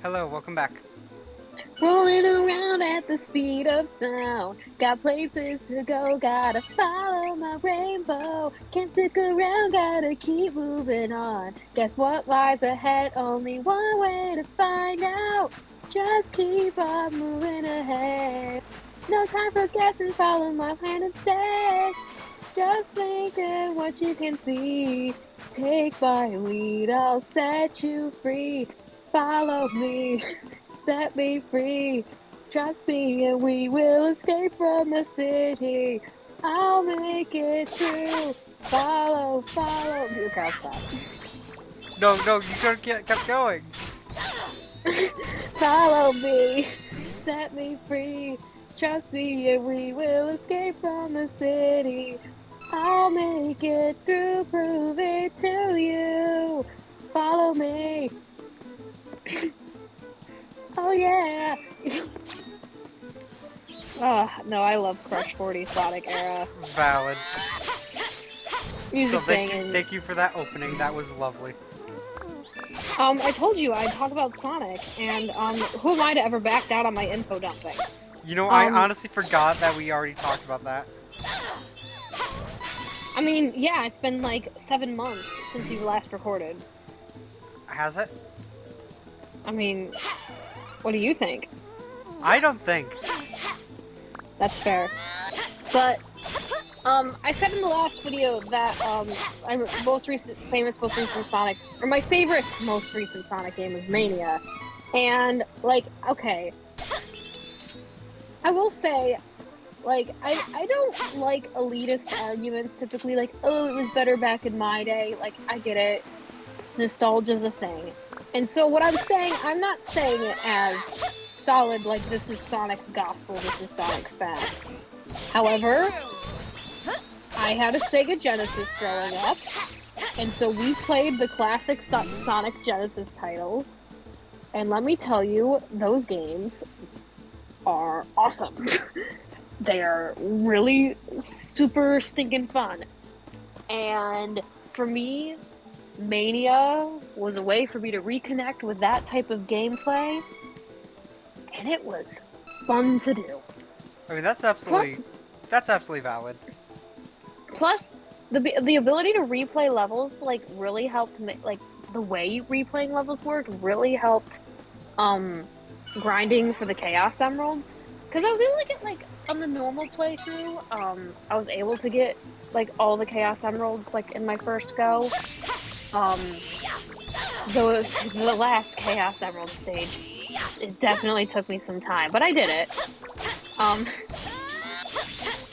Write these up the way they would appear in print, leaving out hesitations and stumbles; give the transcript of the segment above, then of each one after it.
Hello, welcome back. Rolling around at the speed of sound. Got places to go, gotta follow my rainbow. Can't stick around, gotta keep moving on. Guess what lies ahead? Only one way to find out. Just keep on moving ahead. No time for guessing, follow my plan instead. Just think at what you can see. Take my lead, I'll set you free. Follow me. Set me free. Trust me and we will escape from the city. I'll make it through. Follow. Okay, I'll stop. No, you could have kept going. Follow me. Set me free. Trust me and we will escape from the city. I'll make it through. Prove it to you. Follow me. Oh yeah! Oh, no, I love Crush 40 Sonic era. Valid. Music So banging. thank you for that opening. That was lovely. I told you I'd talk about Sonic, and who am I to ever back down on my info dumping? You know, I honestly forgot that we already talked about that. I mean, yeah, it's been like 7 months since you last recorded. Has it? I mean, what do you think? I don't think. That's fair. But, I said in the last video that, my most recent Sonic, or my favorite most recent Sonic game is Mania. And, like, okay. I will say, like, I don't like elitist arguments typically, like, oh, it was better back in my day. Like, I get it. Nostalgia's a thing. And so what I'm saying, I'm not saying it as solid, like, this is Sonic gospel, this is Sonic fact. However, I had a Sega Genesis growing up, and so we played the classic Sonic Genesis titles, and let me tell you, those games are awesome. They are really super stinking fun. And for me, Mania was a way for me to reconnect with that type of gameplay, and it was fun to do. I mean, that's absolutely valid. Plus, the ability to replay levels like really helped. Like the way replaying levels worked really helped. Grinding for the Chaos Emeralds, because I was able to get like on the normal playthrough. I was able to get like all the Chaos Emeralds like in my first go. The last Chaos Emerald stage, it definitely took me some time, but I did it.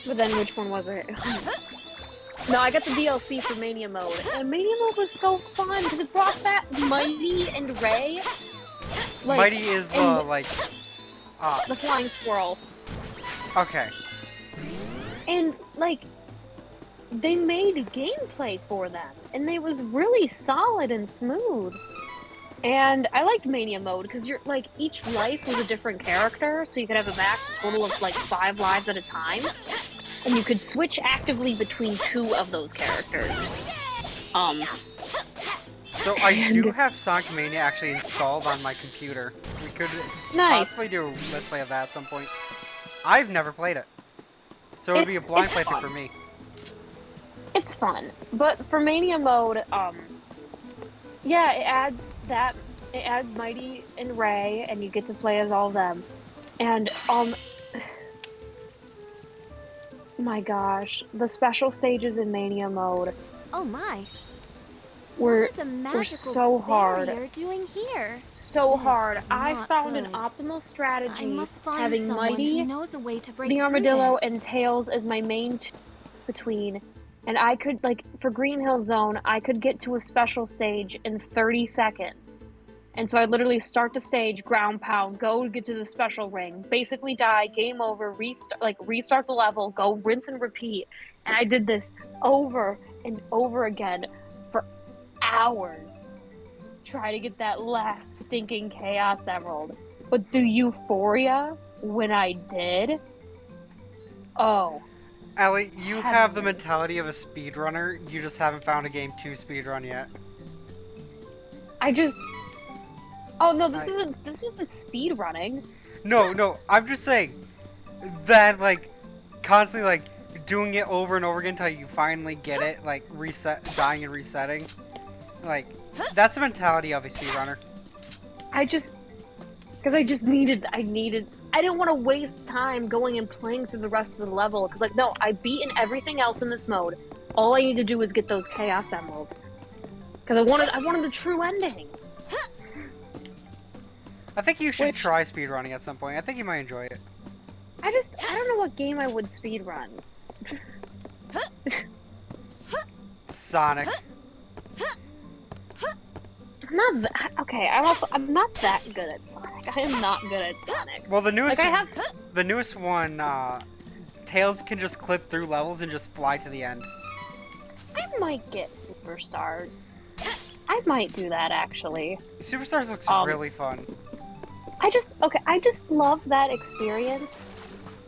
But then which one was it? No, I got the DLC for Mania Mode, and Mania Mode was so fun, because it brought back Mighty and Ray. Like, Mighty is the flying squirrel. Okay. And, like, they made gameplay for them, and it was really solid and smooth. And I liked Mania Mode because you're like each life was a different character, so you could have a max total of like 5 lives at a time, and you could switch actively between 2 of those characters. So I do have Sonic Mania actually installed on my computer. We could possibly do a let's play of that at some point. I've never played it, so it would be a blind playthrough for me. It's fun, but for Mania Mode, yeah, it adds Mighty and Ray, and you get to play as all of them. And, my gosh, the special stages in Mania Mode. Oh my. Were so hard. Doing here? So hard. I found an optimal strategy having Mighty, the Armadillo, and Tails as my main between. And I could, like, for Green Hill Zone, I could get to a special stage in 30 seconds. And so I literally start the stage, ground pound, go get to the special ring, basically die, game over, restart the level, go rinse and repeat. And I did this over and over again for hours. Try to get that last stinking Chaos Emerald. But the euphoria when I did, oh. Ellie, you have the mentality of a speedrunner. You just haven't found a game to speedrun yet. Oh no, this isn't. This wasn't speed running. No, I'm just saying that like constantly like doing it over and over again until you finally get it, like dying and resetting. Like that's the mentality of a speedrunner. Because I didn't want to waste time going and playing through the rest of the level. Because like, no, I've beaten everything else in this mode. All I need to do is get those Chaos Emeralds. Because I wanted the true ending. I think you should try speedrunning at some point. I think you might enjoy it. I don't know what game I would speedrun. Sonic. I'm not that good at Sonic. I am not good at Sonic. Well, the newest one, Tails can just clip through levels and just fly to the end. I might get Superstars. I might do that, actually. Superstars looks really fun. I just love that experience.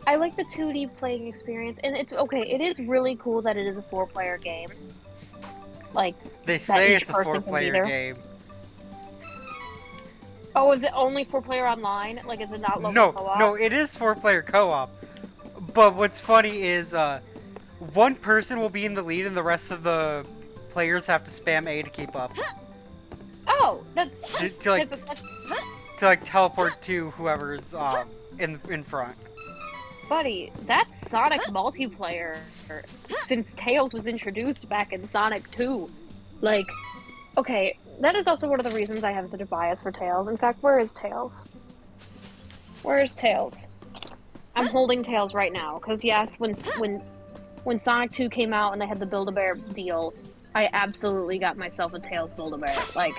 I like the 2D playing experience, and it is really cool that it is a 4-player game. Like, they say it's a 4-player game. Oh, is it only 4-player online? Like, is it not local co-op? No, it is 4-player co-op. But what's funny is, one person will be in the lead and the rest of the players have to spam A to keep up. Oh, that's to teleport to whoever's in front. Buddy, that's Sonic multiplayer since Tails was introduced back in Sonic 2. Like, okay, that is also one of the reasons I have such a bias for Tails. In fact, where is Tails? Where is Tails? I'm holding Tails right now, because yes, when Sonic 2 came out and they had the Build-A-Bear deal, I absolutely got myself a Tails Build-A-Bear. Like,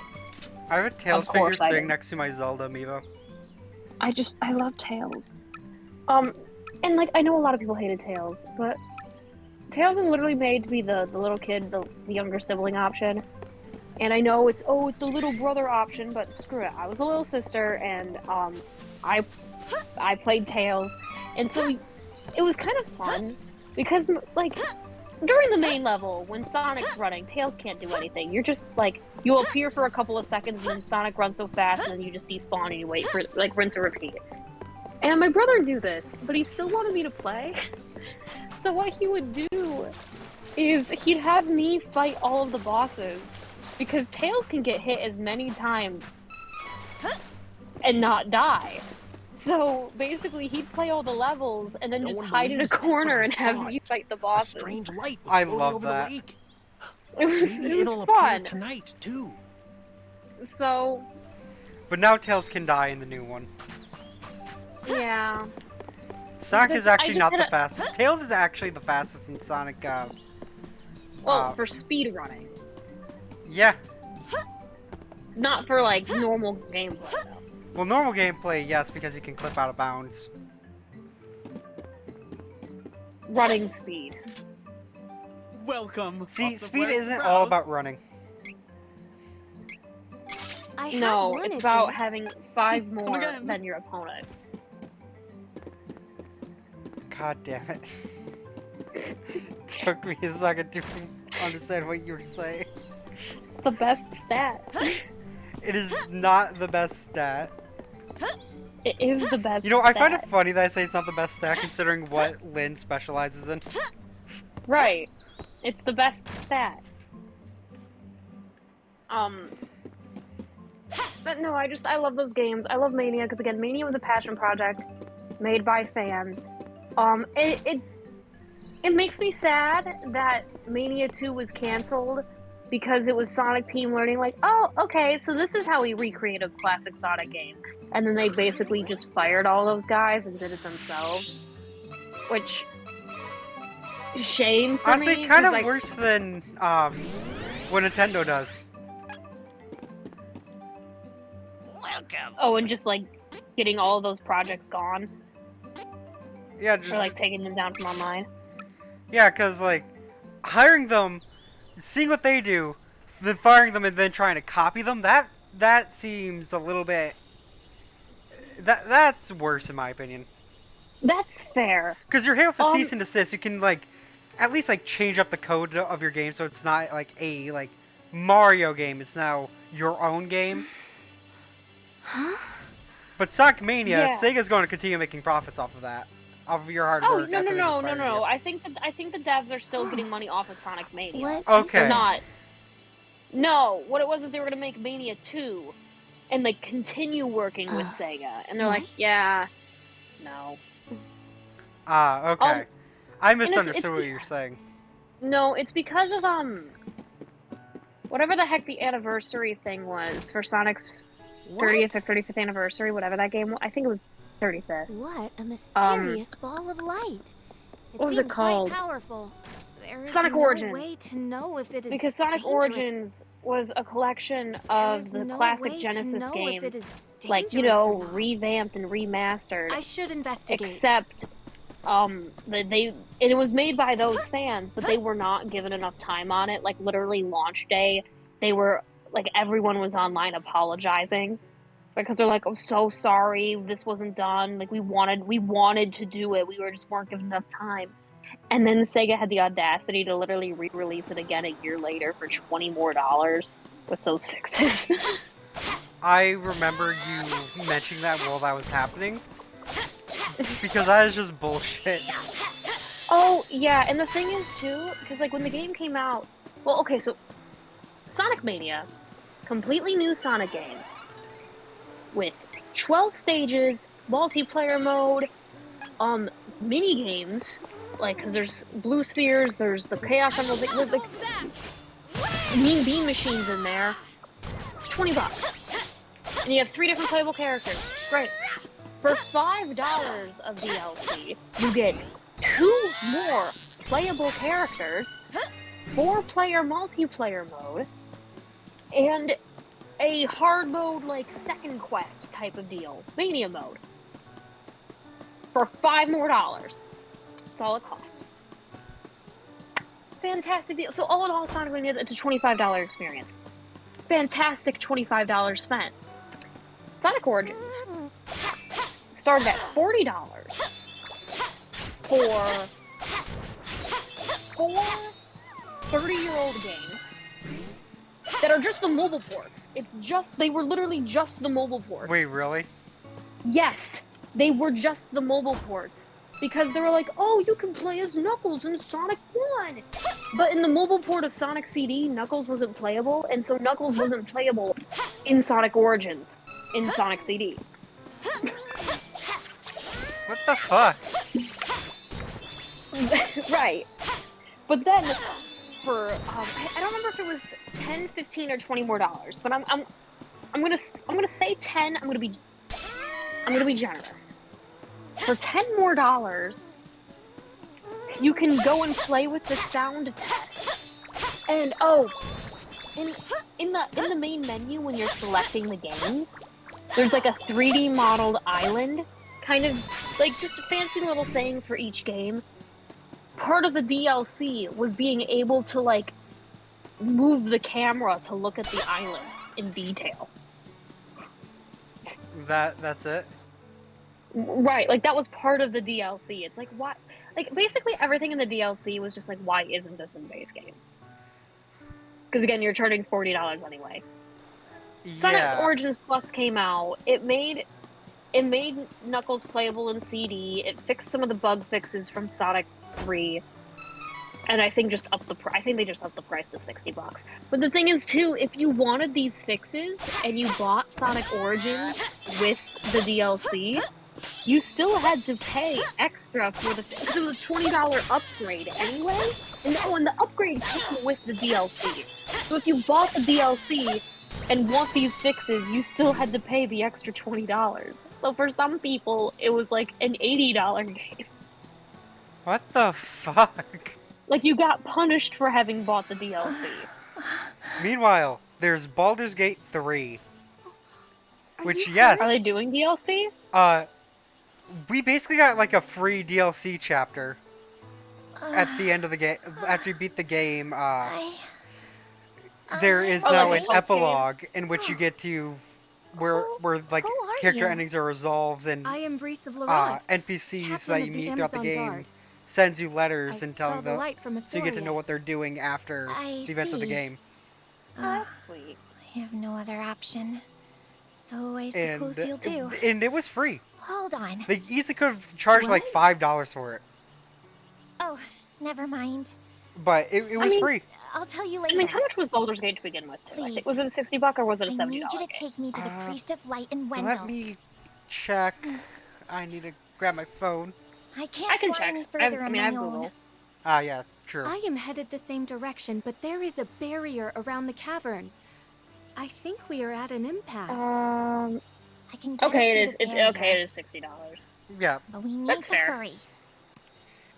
I have a Tails figure sitting next to my Zelda amiibo. I love Tails. And like, I know a lot of people hated Tails, but Tails is literally made to be the little kid, the younger sibling option. And I know it's the little brother option, but screw it. I was a little sister, and I played Tails, and so it was kind of fun because like during the main level when Sonic's running, Tails can't do anything. You're just like you appear for a couple of seconds, and then Sonic runs so fast, and then you just despawn and you wait for like rinse and repeat. And my brother knew this, but he still wanted me to play. So what he would do is he'd have me fight all of the bosses. Because Tails can get hit as many times and not die. So basically he'd play all the levels and then just hide in a corner and have me fight the bosses. A strange light was I love that. It was fun. Tonight too. So but now Tails can die in the new one. Yeah. Sonic is actually not the fastest. Tails is actually the fastest in Sonic. For speed running. Yeah. Not for like normal gameplay though. Well, normal gameplay, yes, because you can clip out of bounds. Running speed. Welcome. See, speed isn't all about running. No, it's about having 5 more than your opponent. God damn it. Took me a second to understand what you were saying. It's the best stat. It is not the best stat. It is the best You know, I stat. find it funny that I say it's not the best stat considering what Lynn specializes in. Right. It's the best stat. But no, I love those games. I love Mania, because again, Mania was a passion project made by fans. It makes me sad that Mania 2 was canceled because it was Sonic Team learning like, oh, okay, so this is how we recreate a classic Sonic game. And then they basically just fired all those guys and did it themselves. Which, shame for me. Honestly, kind of worse than what Nintendo does. Welcome. Oh, and just like getting all of those projects gone. Yeah, or like taking them down from online. Yeah, because like hiring them, seeing what they do, then firing them and then trying to copy them, that seems a little bit that's worse in my opinion. That's fair. Because you're here for cease and desist, you can like at least like change up the code of your game so it's not like a Mario game, it's now your own game. Huh? But Sonic Mania, Yeah. Sega's going to continue making profits off of that, off of your hard Oh work. no after no they no just no fired no! you. I think the devs are still getting money off of Sonic Mania. What? Okay. They're not. No, what it was is they were gonna make Mania 2, and like continue working with Sega, and they're like, What? yeah, no. Ah, okay. I it's misunderstood what you're saying. No, it's because of whatever the heck the anniversary thing was for Sonic's 30th or 35th anniversary, whatever that game was. I think it was 35th. What a mysterious ball of light. What was it seems called? Quite powerful. There is Sonic no Origins. way to know if it is Because Sonic dangerous. Origins was a collection There of is the no classic way Genesis to know games, if it is like, you dangerous know, or not. revamped and remastered. I should investigate. Except, it was made by those fans, but they were not given enough time on it. Like, literally launch day, they were, like, everyone was online apologizing. Because they're like, oh, so sorry, this wasn't done. Like, we wanted to do it. We just weren't given enough time. And then Sega had the audacity to literally re-release it again a year later for $20 more with those fixes. I remember you mentioning that while that was happening. Because that is just bullshit. Oh, yeah, and the thing is, too, because, like, when the game came out... Well, okay, so... Sonic Mania, completely new Sonic game, with 12 stages, multiplayer mode, mini-games, like, because there's blue spheres, there's the Chaos Emerald, like Mean Bean machines in there. It's $20. And you have 3 different playable characters. Great. For $5 of DLC, you get 2 more playable characters, 4-player multiplayer mode, and a hard mode, like, second quest type of deal. Mania mode. For $5 more. That's all it costs. Fantastic deal. So all in all, Sonic Mania, it's a $25 experience. Fantastic $25 spent. Sonic Origins started at $40 for 4 30-year-old games that are just the mobile ports. They were literally just the mobile ports. Wait, really? Yes, they were just the mobile ports. Because they were like, oh, you can play as Knuckles in Sonic 1! But in the mobile port of Sonic CD, Knuckles wasn't playable, and so Knuckles wasn't playable in Sonic Origins, in Sonic CD. What the fuck? Right. But then, for, I don't remember if it was 10, 15, or $20 more, but I'm gonna say 10, I'm gonna be generous. For $10 more, you can go and play with the sound test. And in the main menu when you're selecting the games, there's like a 3D modeled island, kind of like just a fancy little thing for each game. Part of the DLC was being able to like move the camera to look at the island in detail. That's it? Right, like that was part of the DLC. It's like, why? Like, basically everything in the DLC was just like, why isn't this in the base game? Because again, you're charging $40 anyway. Sonic Origins Plus came out. It made Knuckles playable in CD. It fixed some of the bug fixes from Sonic 3. And I think just upped the price. I think they just upped the price to $60. But the thing is, too, if you wanted these fixes and you bought Sonic Origins with the DLC, you still had to pay extra for the fix. It was a $20 upgrade anyway. And the upgrade came with the DLC. So if you bought the DLC and want these fixes, you still had to pay the extra $20. So for some people, it was like an $80 game. What the fuck? Like, you got punished for having bought the DLC. Meanwhile, there's Baldur's Gate 3. Which, you yes. Are they doing DLC? We basically got like a free DLC chapter at the end of the game. After you beat the game, there is Oh, now like an a post-game? epilogue in which you get to where like who are character you? endings are resolved and I am Breeze of Laurent, NPCs captain that of you the meet throughout the Amazon game Guard. sends you letters I and saw telling the them light from so you get to know Astoria. what they're doing after I the events of the see. game. Oh, that's sweet. I have no other option. So I and suppose you'll do. and it was free. Hold on. They easily could have charged like $5 for it, Oh, never mind. but it was free. I'll tell you I later. mean, how much was Baldur's Gate to begin with? Too? I Please. think, was it a $60 or was it a I $70 need you to game? take me to the Priest of Light in Wendell. Let me check. I need to grab my phone. I can't I can fly check. any further I on mean, I my have own. Google. Ah, yeah, true. I am headed the same direction, but there is a barrier around the cavern. I think we are at an impasse. I can get Okay, us it through is. the barrier, Okay, it is $60. Yeah, but we need That's to fair. hurry.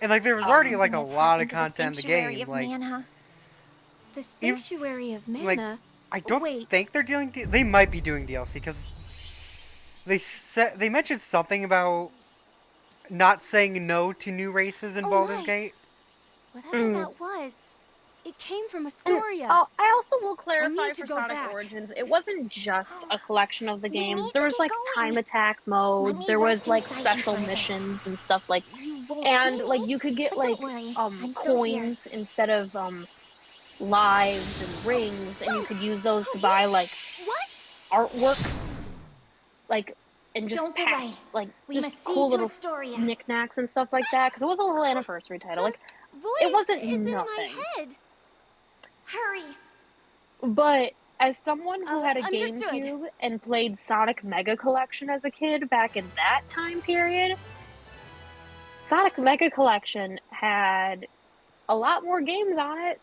and like there was already like a Something has lot of happened to content in the Sanctuary game. of Like Mana. The Sanctuary of Mana. like, I don't Wait. think they're doing. They might be doing DLC because they mentioned something about not saying no to new races in Oh Baldur's my. Gate. Whatever that was, it came from Astoria. I also will clarify need to for go Sonic back. Origins, it wasn't just a collection of the We games. need There to was get like going. time attack Let modes. me There rest was like inside you special for a bit. missions and stuff like, You won't and see like me, you could get but like don't worry, I'm still coins instead of lives and rings, and you could use those to buy like What? artwork, like and just Don't delay. past like We just must see cool to little Astoria. knickknacks and stuff like that. Because it was a little anniversary title. Like Voice wasn't is in nothing. my head. Hurry. But as someone who had a Understood. GameCube and played Sonic Mega Collection as a kid back in that time period, Sonic Mega Collection had a lot more games on it.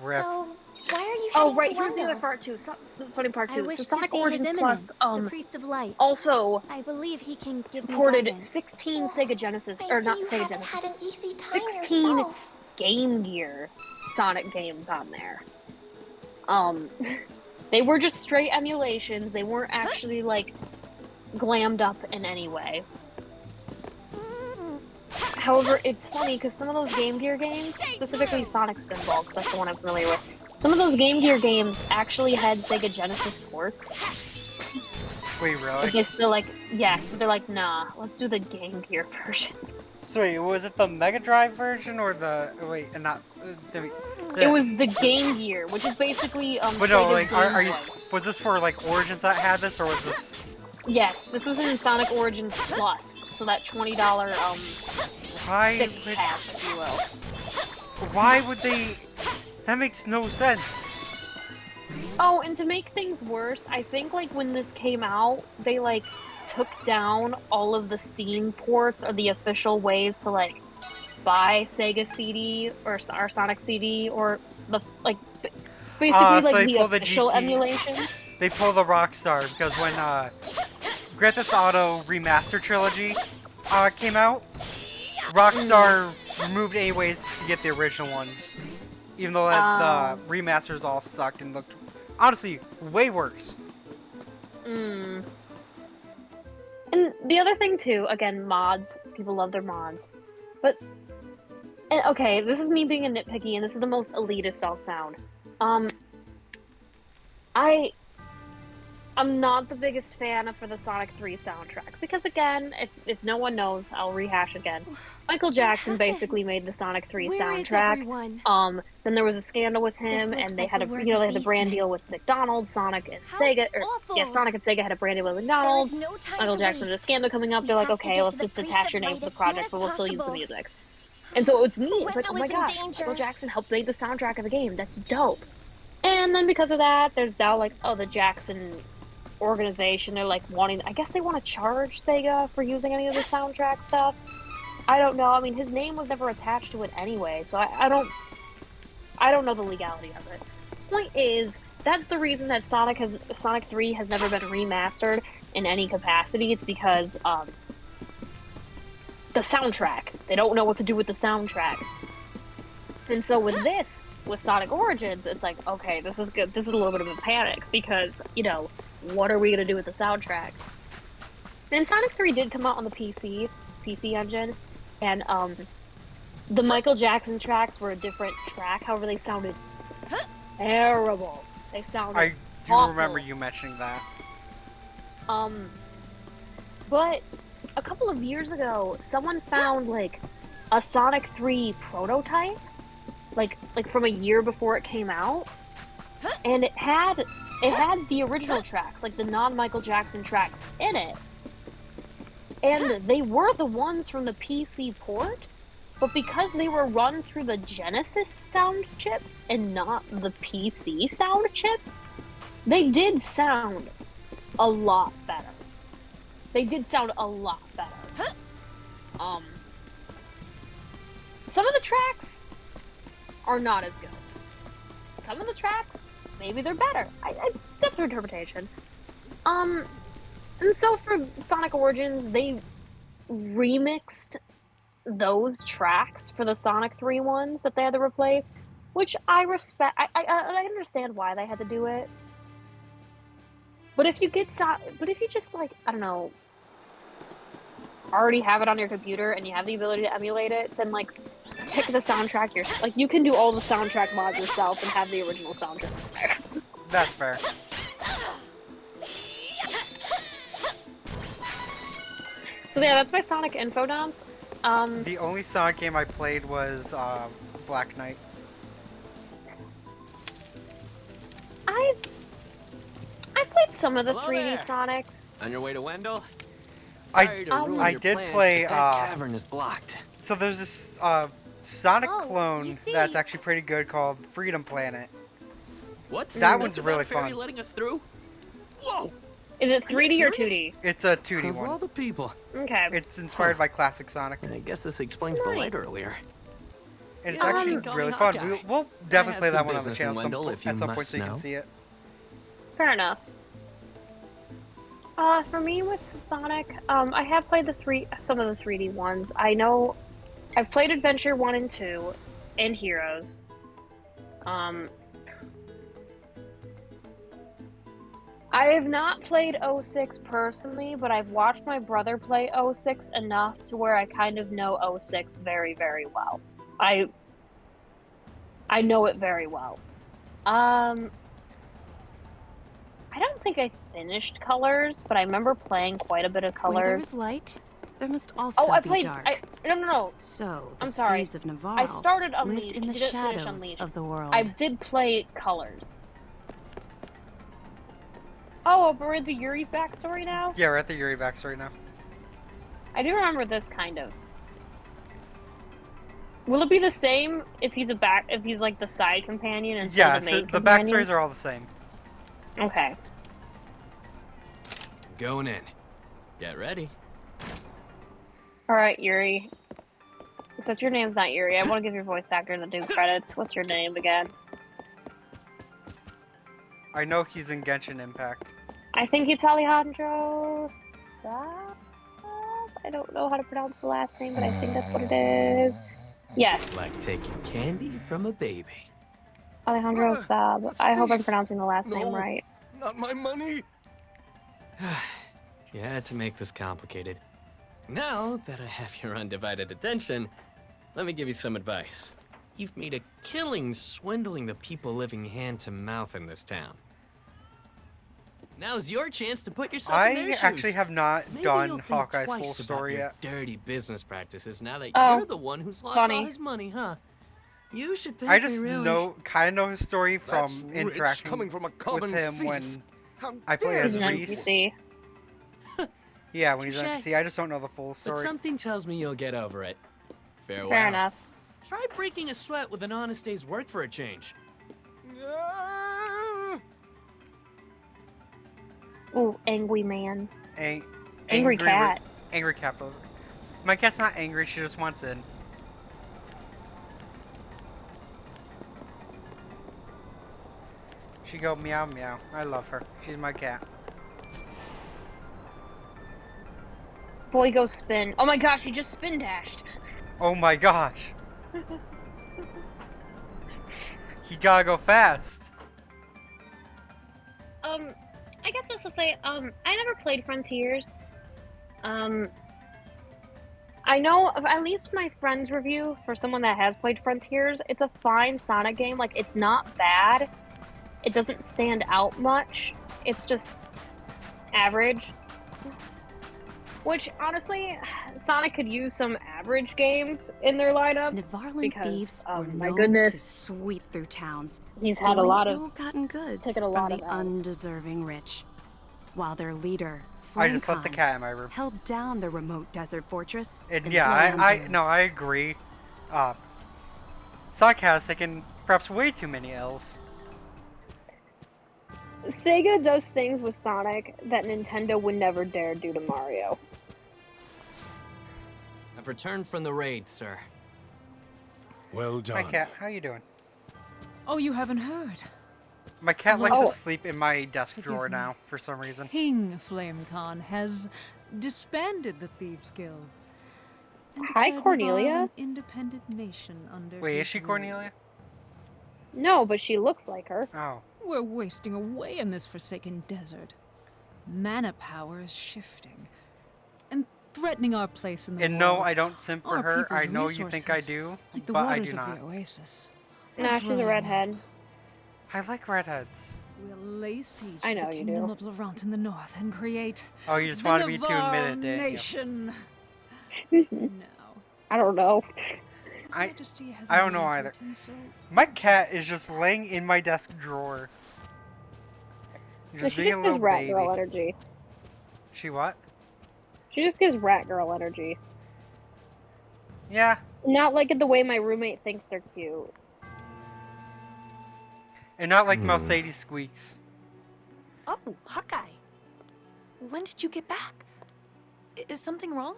Rip. So, why are you Oh, heading right, to here's the Wendell? other part too. The funny part I too. wish So to Sonic see Origins His Plus Eminence, the Priest of Light. also I believe he can give me ported guidance. 16 Sega Genesis, I or see not you Sega haven't Genesis, had an easy time 16 yourself. Game Gear Sonic games on there. They were just straight emulations. They weren't actually like glammed up in any way. However, it's funny because some of those Game Gear games, specifically Sonic Spinball, because that's the one I'm familiar with, some of those Game Gear games actually had Sega Genesis ports. Wait, really? But they still like, yes, but they're like, nah, let's do the Game Gear version. So wait, was it the Mega Drive version or the wait, and not It was the Game Gear, which is basically But no, Sega's like, Game are you? Boy. Was this for like Origins that had this, or was this? Yes, this was in Sonic Origins Plus, so that $20 Why thick would? pack, if you will. Why would they? That makes no sense. Oh, and to make things worse, I think like when this came out, they like took down all of the Steam ports or the official ways to like buy Sega CD or Sonic CD or the like basically So like they the pulled the official GT. emulation. They pulled the Rockstar because when Grand Theft Auto Remaster Trilogy came out, Rockstar removed any ways to get the original ones, even though the remasters all sucked and looked honestly way worse. And the other thing too, again, mods. People love their mods, but and okay, this is me being a nitpicky, and this is the most elitist I'll sound. I'm not the biggest fan for the Sonic 3 soundtrack because, again, if no one knows, I'll rehash again. Michael Jackson happened? basically made the Sonic 3 Where is soundtrack. everyone? Then there was a scandal with him, This looks and they like had the a work they of had the brand Beastmen. deal with McDonald's, Sonic and How Sega. awful. Sonic and Sega had a brand deal with There McDonald's. is no time Michael to Jackson had a waste. scandal coming up. We They're like, have to okay, get let's to the just Priest detach of your name Light from the as soon project, as but we'll still use the possible. music. And so it's neat. It's like, oh Wendell my is in gosh, danger. Michael Jackson helped make the soundtrack of the game. That's dope. And then because of that, there's now like, oh, the Jackson organization. They're like wanting. I guess they want to charge Sega for using any of the soundtrack stuff. I don't know. I mean, his name was never attached to it anyway, so I don't know the legality of it. Point is, that's the reason that Sonic 3 has never been remastered in any capacity. It's because the soundtrack. They don't know what to do with the soundtrack. And so with Sonic Origins, it's like, okay, this is good. This is a little bit of a panic because, what are we going to do with the soundtrack? And Sonic 3 did come out on the PC engine, and the Michael Jackson tracks were a different track. However, they sounded terrible. They sounded I do awful. remember you mentioning that. But a couple of years ago, someone found like a Sonic 3 prototype, like from a year before it came out, and it had it had the original tracks, like the non-Michael Jackson tracks in it. And they were the ones from the PC port, but because they were run through the Genesis sound chip and not the PC sound chip, they did sound a lot better. They did sound a lot better. Some of the tracks are not as good. Some of the tracks, maybe they're better. That's an interpretation. And so for Sonic Origins, they remixed those tracks for the Sonic 3 ones that they had to replace, which I respect. I understand why they had to do it. But if you just like, I don't know, already have it on your computer and you have the ability to emulate it, then like pick the soundtrack yourself. Like you can do all the soundtrack mods yourself and have the original soundtrack there. That's fair. So yeah, that's my Sonic info dump. The only Sonic game I played was Black Knight. I've played some of the Hello 3D there. Sonics. On your way to Wendell? I- Sorry to ruin I your did plans, play, but that cavern is blocked. So there's this Sonic Oh, clone you see. that's actually pretty good called Freedom Planet. What's That this one's about really fairy fun. letting us through? Whoa! Is it 3D or serious? 2D? It's a 2D Of all one. the people. Okay. It's inspired by classic Sonic. I guess this explains the light Nice. earlier. And it's Yeah, actually you can call me really fun. Hawkeye. We'll definitely have play some that one on the business in channel Wendell, if you at some point must so you can know. see it. Fair enough. For me with Sonic, I have played some of the 3D ones. I know I've played Adventure 1 and 2 and Heroes. I have not played 06 personally, but I've watched my brother play 06 enough to where I kind of know 06 very, very well. I know it very well. I don't think I finished Colors, but I remember playing quite a bit of Where there Colors. is light, there must also I be played. dark. No. So, the I'm sorry. thieves of Navarro I started lived Unleashed. in the He didn't finish shadows Unleashed. of the world. I did play Colors. Oh, but we're at the Yuri's backstory now? Yeah, we're at the Yuri backstory now. I do remember this kind of. Will it be the same if he's like the side companion instead Yeah, of the so main the companion? backstories are all the same. Okay. Going in. Get ready. Alright, Yuri. Except your name's not Yuri. I want to give your voice actor the due credits. What's your name again? I know he's in Genshin Impact. I think it's Alejandro Saab? I don't know how to pronounce the last name, but I think that's what it is. Yes, Like taking candy from a baby. Alejandro Saab. I hope I'm pronouncing the last name No. right. Not my money. You had to make this complicated. Now that I have your undivided attention, let me give you some advice. You've made a killing swindling the people living hand to mouth in this town. Now's your chance to put yourself in their I shoes. actually have not Maybe you'll done think Hawkeye's twice full about story your yet. dirty business practices now that Oh, you're the one who's lost funny. all his money, huh? You should think I just really... kind of know his story from That's rich interacting coming from a with common him thief. when How I play dare as He's you. an Reese. NPC. Yeah, when he's an Touche. NPC. I just don't know the full But story. something tells me you'll get over it. Farewell. Fair enough. Try breaking a sweat with an honest day's work for a change. Ah! Ooh, angry man. Ang- Angry cat. Angry cat poser. My cat's not angry, she just wants in. She go meow meow. I love her. She's my cat. Boy, go spin. Oh my gosh, he just spin dashed. Oh my gosh. He gotta go fast. I guess this will say, I never played Frontiers. I know, at least my friend's review, for someone that has played Frontiers, it's a fine Sonic game. Like, it's not bad. It doesn't stand out much. It's just average. Which, honestly, Sonic could use some average games in their lineup. Nevarland Because, thieves were my known goodness, to sweep through towns, he's had a stealing lot of, ill-gotten goods taken a from lot the of L's. undeserving rich, while their leader, I just let the Flamecon, cat in my room. held down the remote desert fortress. And in yeah, the San no, Andreas. I agree. Sonic has taken perhaps way too many L's. Sega does things with Sonic that Nintendo would never dare do to Mario. I've returned from the raid, sir. Well Hi, done. cat. How you doing? Oh, you haven't heard? My cat likes Oh. to sleep in my desk Forgive drawer me. now, for some reason. King Flamecon has disbanded the Thieves Guild. And Hi, declared Cornelia. Navarre an independent nation under Wait, is his she rule. Cornelia? No, but she looks like her. Oh. We're wasting away in this forsaken desert. Mana power is shifting and threatening our place in the And world. no, I don't simp for Our her. people's I know you think I resources, do, like the but I waters do of not. the oasis. are Nah, she's a drying up. redhead. I like redheads. We'll lay siege I to know the you kingdom do. of Laurent in the north and create Oh, you just the wanted me to Navarre admit it, didn't you? nation. No. I don't know. His I- Majesty has I don't know anointed, either. and so My cat is just laying in my desk drawer. No, Just she being a just little gives rat baby. girl energy. She what? She just gives rat girl energy. Yeah. Not like it the way my roommate thinks they're cute. And not like Mercedes squeaks. Oh, Hawkeye. When did you get back? Is something wrong?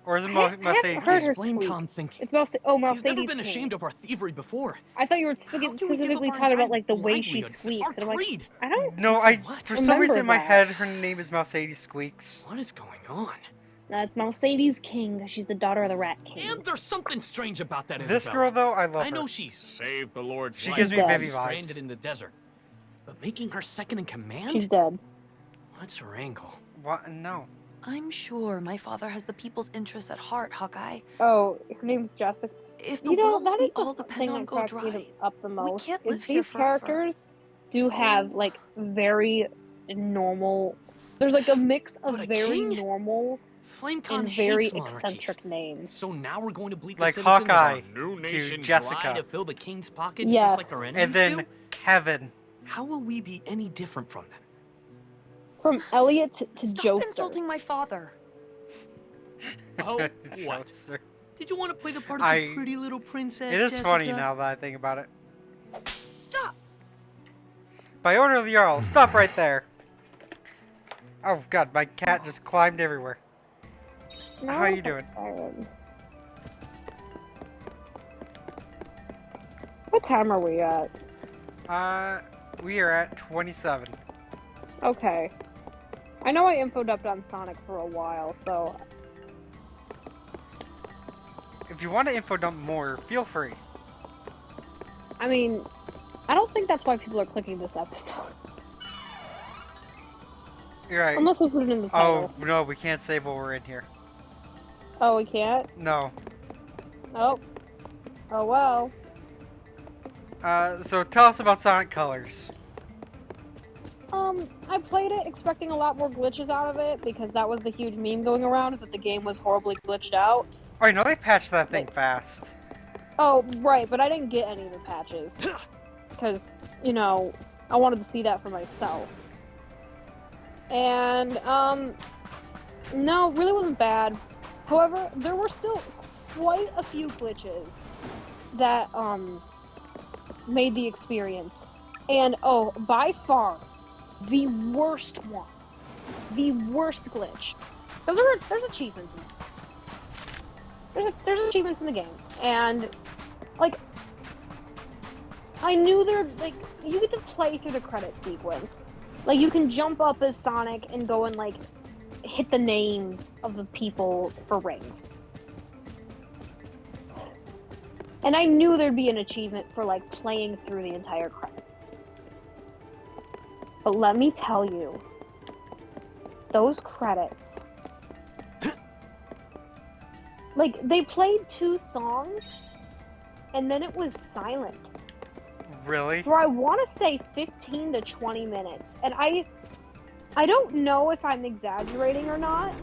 Or is it I haven't Mercedes? heard What's her Flamecon squeak. thinking? It's Mercedes. Oh, He's Mercedes. never been King. ashamed of our thievery before. I thought you were How can we give up specifically our talking about entire like the way she livelihood, squeaks. our And I'm like, creed? I don't. No, For I what? for some reason Remember in my that. head her name is Mercedes Squeaks. What is going on? No, it's Mercedes King. She's the daughter of the Rat King. And there's something strange about that This Isabella. girl though, I love I know her. she saved the Lord's She life gives me She's while dead. Vivi stranded vibes. in the desert. But making her second in command? She's dead. What's her angle? What? No. I'm sure my father has the people's interests at heart, Hawkeye. Oh, her name's Jessica. If the You know, wells that we is all the depend thing on that go cracks me dry, up the most. can't is live here these forever. characters do So- have like very normal. There's like a mix of But a very king? normal Flamecon and very hates monarchies. eccentric names. So now we're going to bleed Like the citizens Hawkeye of our new to nation Jessica. dry to fill the king's pockets Yes. just like our enemies And then do? Kevin. How will we be any different from them? From Elliot to Stop Joester. insulting my father. Oh, what? Joester. Did you want to play the part of I- the pretty little princess, It is Jessica? funny now that I think about it. Stop. By order of the Jarl, stop right there. Oh god, my cat just climbed everywhere. No, How you that's doing? Skyrim. What time are we at? We are at 27. Okay. I know I infoed up on Sonic for a while, so If you want to info dump more, feel free. I mean, I don't think that's why people are clicking this episode. You're right. Unless we put it in the Oh, title. no, we can't save while we're in here. Oh, we can't? No. Oh. Oh well. So tell us about Sonic Colors. I played it expecting a lot more glitches out of it because that was the huge meme going around, is that the game was horribly glitched out. Oh, you know they patched that thing fast. Oh, right, but I didn't get any of the patches. Because, you know, I wanted to see that for myself. And, no, it really wasn't bad. However, there were still quite a few glitches that, made the experience. And, oh, by far, the worst one. The worst glitch. There's achievements in it. There's achievements in the game. And, like, I knew like, you get to play through the credit sequence. Like, you can jump up as Sonic and go and, like, hit the names of the people for rings. And I knew there'd be an achievement for, like, playing through the entire credit. But let me tell you, those credits... Like, they played 2 songs, and then it was silent. Really? For I want to say 15 to 20 minutes. And I don't know if I'm exaggerating or not,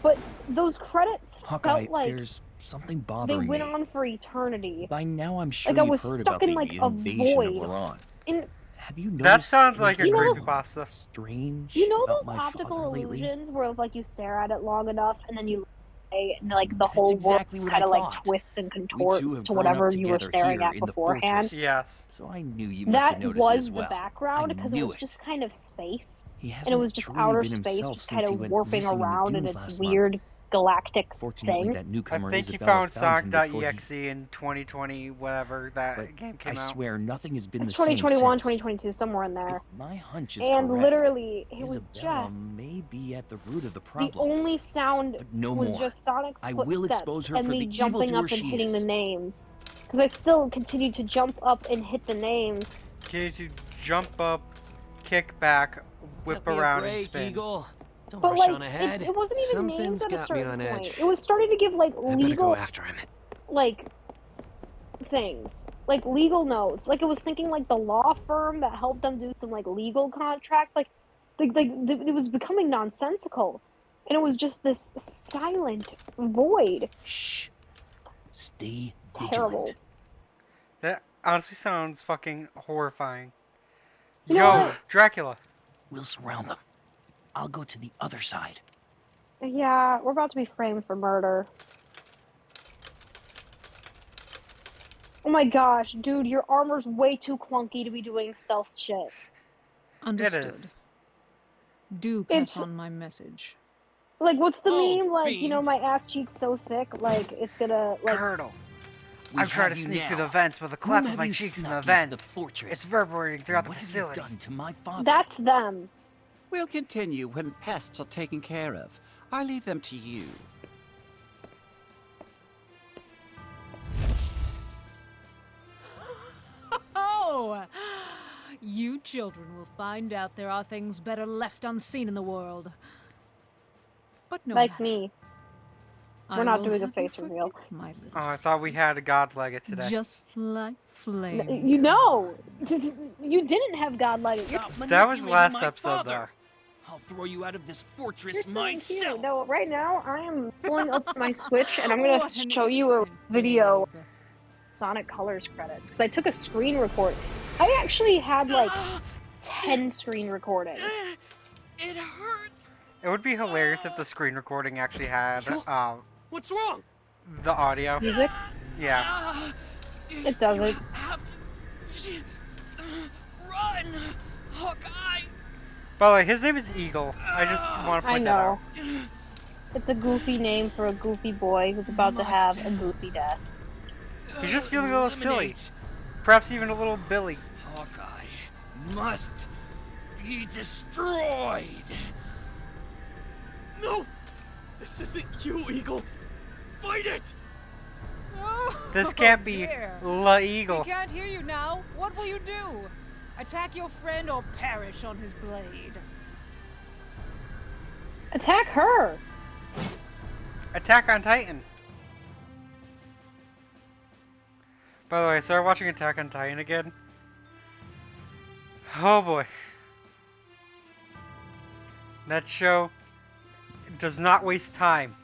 but those credits Hawkeye, felt like there's something they bothering went me. on for eternity. By now, I'm sure Like I you've was heard stuck about in the like a invasion of void. Iran. In Have you noticed That sounds like a You know- anything creepypasta. strange you know about those my optical father lately? illusions where like you stare at it long enough and then you and like the That's whole exactly world what I kind of like thought. twists and We two contorts have to grown up whatever you were together staring here at in the beforehand. fortress. Yes. So I knew you must have That noticed it was as the well. background I because it knew was it. just kind of space, He and it hasn't was just truly outer been space, himself just since kind he of went warping missing in the around in dunes its last weird galactic Fortunately, thing. that I newcomer think you Isabella found him before he... Sonic.exe in 2020, whatever that But game came I out. swear nothing has been It's the same 2021, since. 2022, somewhere in there. If my hunch is And correct, literally, it was Isabella just may be at the root of the the problem. only sound But no was more. just Sonic's I will expose footsteps her and for me the jumping evildoer up and she hitting is. the names. Because I still continued to jump up and hit the names. Can you jump up, kick back, whip Cut me a around, and break, spin? Eagle. Don't But rush like, on ahead. it wasn't even names Something's at a got me certain on point. edge. It was starting to give like I better go legal after him. like things, like legal notes. Like it was thinking like the law firm that helped them do some like legal contracts. It was becoming nonsensical, and it was just this silent void. Shh. Stay Terrible. vigilant. That honestly sounds fucking horrifying. You know Yo, what? Dracula. We'll surround them. I'll go to the other side. Yeah, we're about to be framed for murder. Oh my gosh, dude, your armor's way too clunky to be doing stealth shit. Understood. Do It's- pass on my message. Like, what's the Old meme? Like, you know, fiend. my ass cheek's so thick, like, it's gonna, like... Curdle. We I've tried to have you sneak now. through the vents with a Whom clap of have my you cheeks in the snuck vent. into the fortress? It's reverberating throughout the What have facility. you done to my father? That's them. We'll continue when pests are taken care of. I leave them to you. Oh! You children will find out there are things better left unseen in the world. But no Like matter. me. I We're not will doing a have you face reveal. forget my little Oh, I thought we had a god Legate today. Just like flame. You know! You didn't have God like it. Stop That was manipulating last my episode, father. I'll throw you out of this fortress You're so cute. myself. No, right now, I am pulling up my Switch, and I'm gonna What an show you a innocent video babe. Sonic Colors credits. Because I took a screen record. I actually had, like, 10 screen recordings. It hurts. It would be hilarious if the screen recording actually had What's wrong? the audio. Music? Yeah. It doesn't. Have to run, Hawkeye. By the way, his name is Eagle. I just want to I point that out. know. It's a goofy name for a goofy boy who's about to have a goofy death. He's just feeling a little silly. Eliminate. Perhaps even a little Billy. Hawkeye must be destroyed. No, this isn't you, Eagle. Fight it. This can't be dear. La He Eagle. can't hear you now. What will you do? Attack your friend or perish on his blade? Attack her! Attack on Titan. By the way, I started watching Attack on Titan again. Oh boy. That show does not waste time.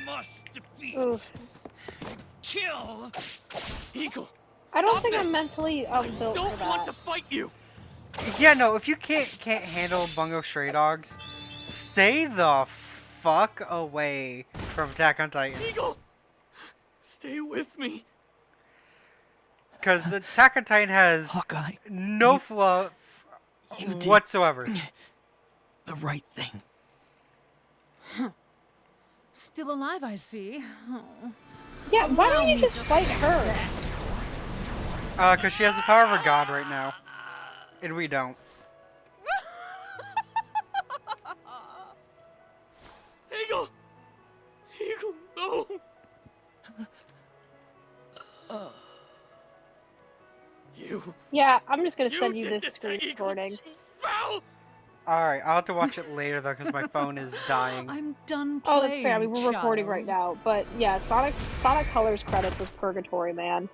Must defeat. Oof. Kill. Eagle. I don't stop think this. I'm mentally built Don't for want that. to fight you. Yeah, no, if you can't handle Bungo Stray Dogs, stay the fuck away from Attack on Titan. Eagle, stay with me. Because Attack on Titan has Hawkeye, no fluff you did whatsoever. the right thing. Still alive, I see. Oh. Yeah, why don't you just fight her? Because she has the power of a god right now. And we don't. Eagle. Eagle, no. You. Yeah, I'm just gonna You send you did this this to screen Eagle. recording. Foul. Alright, I'll have to watch it later though because my phone is dying. I'm done playing, Oh, that's fair. I mean, we're recording right child. now. But yeah, Sonic Colors credits was purgatory, man.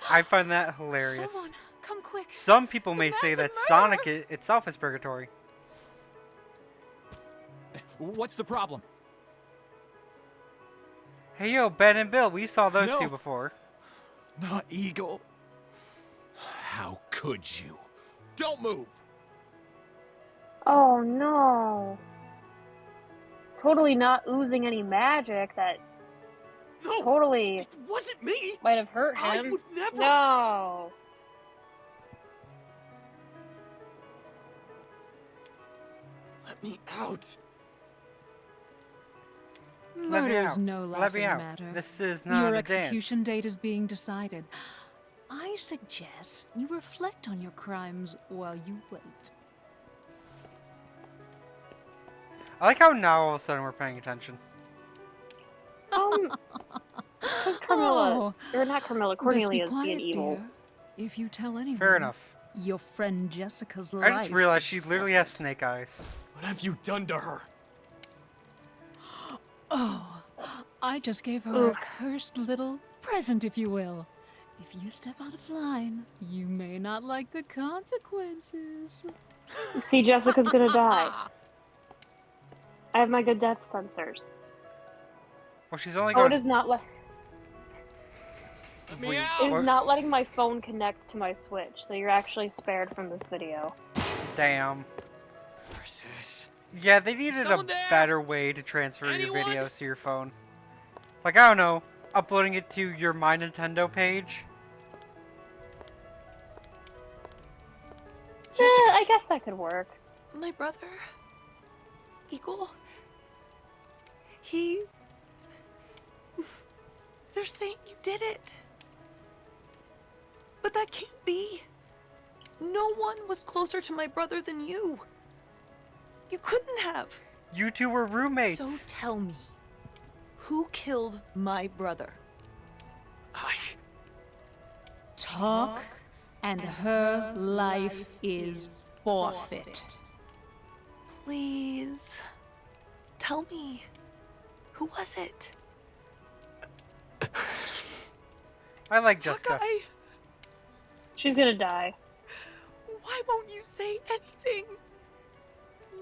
I find that hilarious. Someone, come quick. Some people may The say man's a that murderer. Sonic itself is purgatory. What's the problem? Hey yo, Ben and Bill, we saw those No. two before. Not Eagle. How could you? Don't move! Oh no. Totally not oozing any magic that No! totally It wasn't me! might have hurt I him. would never! No. Let me out! Let me Murder's out. no Let laughing me out. matter. This is not Your a dance. execution date is being decided. I suggest you reflect on your crimes while you wait. I like how now all of a sudden we're paying attention. Because Carmilla, or not Carmilla, Cornelia is Best be being quiet, evil. dear. If you tell anyone, Fair enough. your friend Jessica's I life. just realized she is literally has forfeit. snake eyes. What have you done to her? Oh, I just gave her Ugh. a cursed little present, if you will. If you step out of line, you may not like the consequences. See, Jessica's gonna die. I have my good death sensors. Well, she's only Oh, going. it is not Let me Wait, out! It what? is not letting my phone connect to my Switch, so you're actually spared from this video. Damn. Versus. Yeah, they needed a Someone there? better way to transfer Anyone? your videos to your phone. Like, I don't know, uploading it to your My Nintendo page. I guess that could work. My brother, Eagle, he... They're saying you did it. But that can't be. No one was closer to my brother than you. You couldn't have. You two were roommates. So tell me, who killed my brother? Talk, and her life is forfeit. Please, tell me, who was it? I like Jessica. Hawkeye, She's gonna die. why won't you say anything?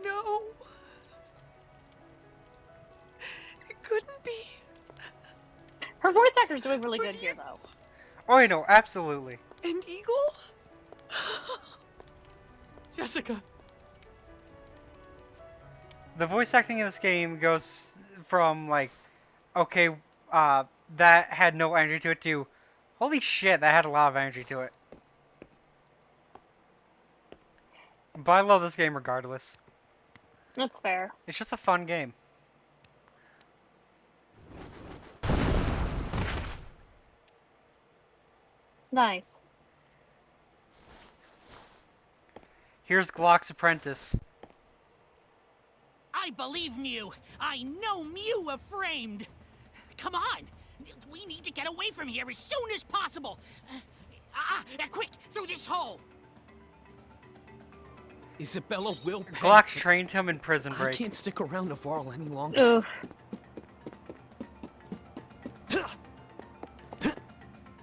No. It couldn't be. Her voice actor's doing really good here, though. Oh, you know, absolutely. And Eagle? Jessica! The voice acting in this game goes from, like, okay, that had no energy to it, to, holy shit, that had a lot of energy to it. But I love this game regardless. That's fair. It's just a fun game. Nice. Here's Glock's apprentice. I believe Mew. I know Mew were framed. Come on. We need to get away from here as soon as possible. Quick, through this hole. Isabella will pay. Glock trained him in Prison I Break. can't stick around Navarro any longer. Oof.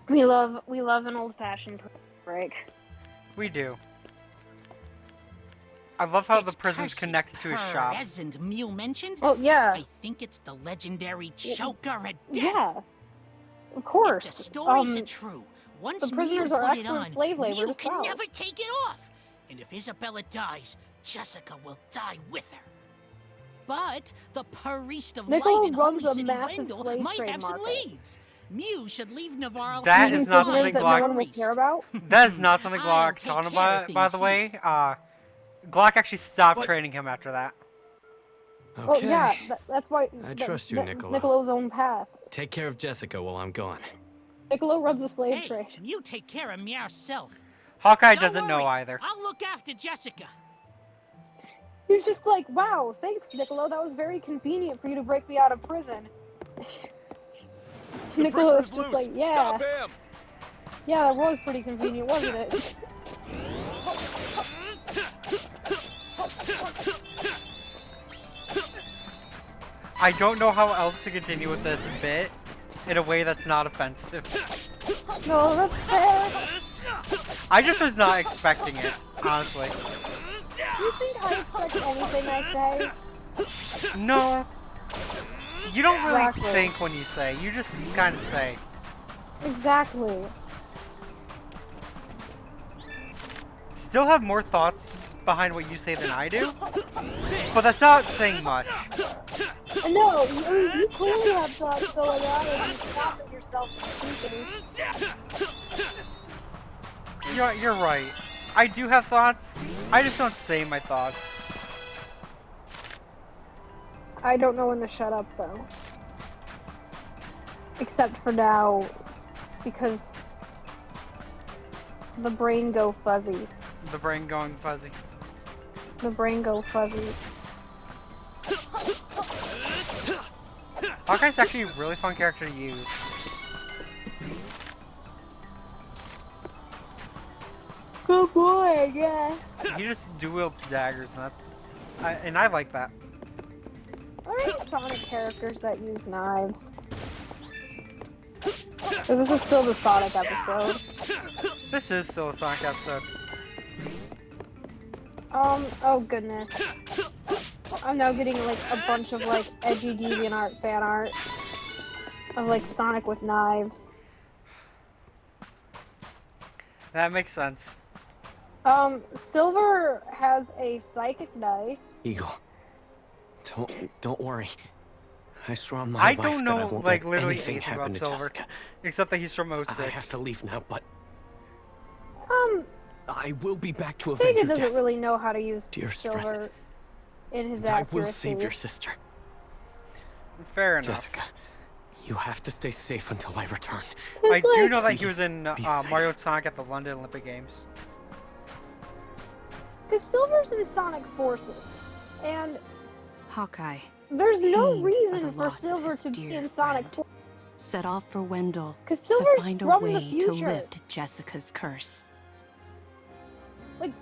We love an old-fashioned break. We do. I love how the It's prison's cursed connected to his shop. Present Mew mentioned? Oh yeah, I think it's the legendary choker at death. yeah. Of If course. the stories are true, once the prisoners Mew are put it excellent on, slave labor Mew to can sell. never take it off. And if Isabella dies, Jessica will die with her. But the Priest of Nicola Light in runs Holy a City massive Wendell slave might trade have some market. leads. Mew should leave Navarro. That Using is not prisoners something that no Glock- one will care about. That is not something I'll Glock's take talking care of about, by things the way. Glock actually stopped training him after that. Okay. Well, yeah, that's why. I trust you, Nicola. Niccolo's own path. Take care of Jessica while I'm gone. Niccolo runs a slave Hey, trade. you take care of me yourself. Hawkeye Don't doesn't know worry, either. I'll look after Jessica. He's just like, wow, thanks, Niccolo. That was very convenient for you to break me out of prison. Niccolo is just like, yeah. Stop him! Yeah, that was pretty convenient, wasn't it? I don't know how else to continue with this bit in a way that's not offensive. No, that's fair. I just was not expecting it, honestly. You think I expect anything I say? No. You don't really Exactly. think when you say. You just kind of say. Exactly. Still have more thoughts behind what you say than I do. But that's not saying much. No, you clearly have thoughts going on and you stopping yourself from speaking. You're right. I do have thoughts. I just don't say my thoughts. I don't know when to shut up though. Except for now, because the brain go fuzzy. The brain going fuzzy. The brain go fuzzy. Hawkeye's actually a really fun character to use. Good boy, yeah. He just dual daggers, and I like that. Are there any Sonic characters that use knives? Because this is still the Sonic episode. This is still a Sonic episode. Oh goodness. I'm now getting like a bunch of like edgy DeviantArt fan art of like Sonic with knives. That makes sense. Silver has a psychic knife. Eagle, don't worry. I swear on my I life don't that I know won't like let literally anything anything happen about to Silver, Jessica. except that he's from 06. I have to leave now, but Um, I will be back to avenge Sega your doesn't death. really know how to use Dearest Silver friend. in his And I accuracy. will save your sister. Fair enough. Jessica, you have to stay safe until I return. I do like- know that he was in Be safe. Mario and Sonic at the London Olympic Games. Because Silver's in Sonic Forces, and Hawkeye there's no pained by reason the for loss of Silver his to be dear in Sonic friend. Set off for Wendell because to Silver's find a from the way to future. lift Jessica's curse. Like,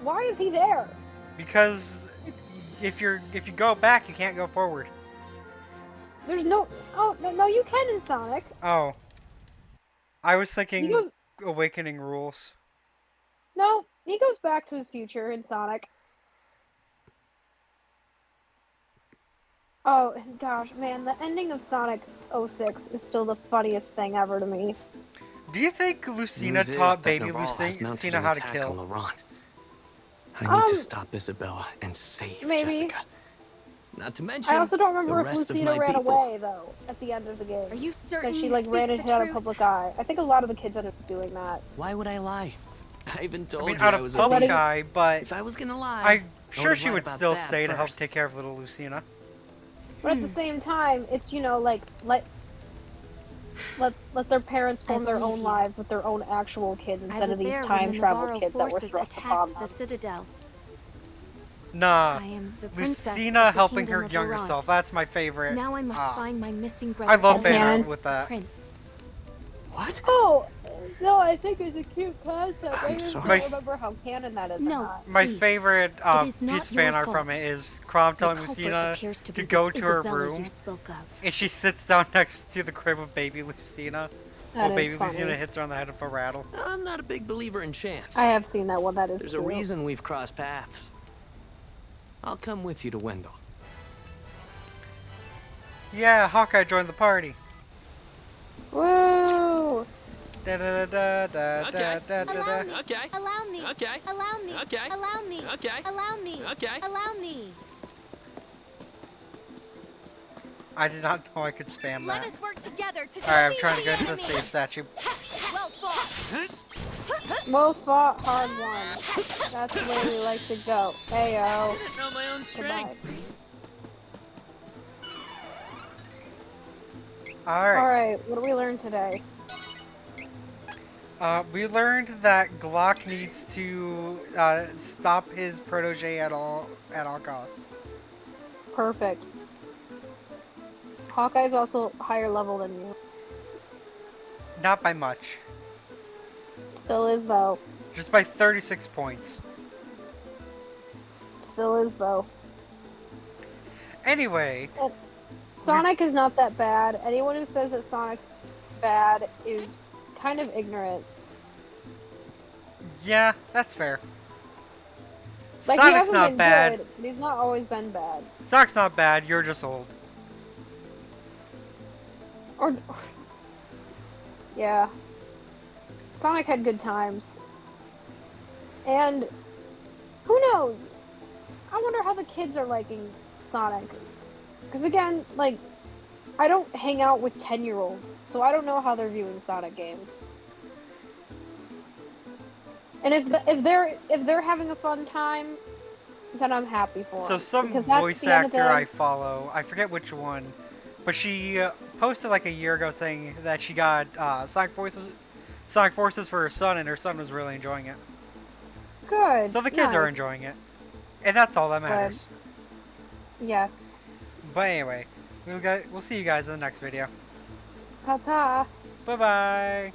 why is he there? Because if you go back, you can't go forward. There's no. Oh no, you can in Sonic. Oh. I was thinking He goes. Awakening rules. No, he goes back to his future in Sonic. Oh gosh, man, the ending of Sonic 06 is still the funniest thing ever to me. Do you think Lucina News is taught that baby Navarro has mounted Lucina an how to attack kill? on Laurent. I need to Um, stop Isabella and save maybe. Jessica. Not to mention I also don't remember the if rest of Lucina my ran people. away though at the end of the game. Are you certain That she you like speak ran the into out of truth? public eye. I think a lot of the kids ended up doing that. Why would I lie? I even told I mean, you out I of was public a eye, but If I was gonna lie, I'm I sure would've she lied would about still that stay to help first. take care of little Lucina. But at the same time, it's like let their parents form their believe own you. lives with their own actual kids I instead was of these there when time the travel Navarro kids that were forces thrust upon attacked them. the Citadel. Nah. I am the princess Lucina of the helping Kingdom her of younger Laurent. self. That's my favorite. Now I must Ah. find my missing brother. I love fan Canon. art with that. Prince. What? Oh no, I think it's a cute concept. I I'm just sorry. don't remember how canon that is. or No. not. My Please. favorite It is not piece of fan your art from fault. it is Crom telling The culprit Lucina appears to to be go this to her Isabella you room, spoke of. and she sits down next to the crib of baby Lucina. That While is baby funny. Lucina hits her on the head with a rattle. I'm not a big believer in chance. I have seen that one. That is There's a cute. reason we've crossed paths. I'll come with you to Wendell. Yeah, Hawkeye joined the party. Woo! Da da da da da da da da. Allow me. Okay. Allow me. Okay. Allow me. Okay. Allow me. Okay. Allow me. Okay. Allow me. I did not know I could spam Let that. us work together to Alright, I'm defeat trying to the get to the enemy. save statue. Well fought. Well fought, hard won. That's the way we like to go. Heyo. I didn't know my own Goodbye. strength. Alright. Alright, what do we learn today? We learned that Glock needs to stop his protege at all costs. Perfect. Hawkeye's also higher level than you. Not by much. Still is though. Just by 36 points. Still is though. Anyway, Sonic is not that bad. Anyone who says that Sonic's bad is kind of ignorant. yeah, that's fair. Like, he Sonic's hasn't not been bad. good, but he's not always been bad. Sonic's not bad. You're just old. Or yeah. Sonic had good times. And who knows? I wonder how the kids are liking Sonic. Because again, like, I don't hang out with 10-year-olds, so I don't know how they're viewing Sonic games. And if they're having a fun time, then I'm happy for them. So some because that's voice the end of actor the- I follow, I forget which one, but she posted like a year ago saying that she got Sonic Forces for her son, and her son was really enjoying it. Good. So the kids are nice. enjoying it, and that's all that matters. Yes. But anyway, we'll see you guys in the next video. Ta-ta. Bye bye.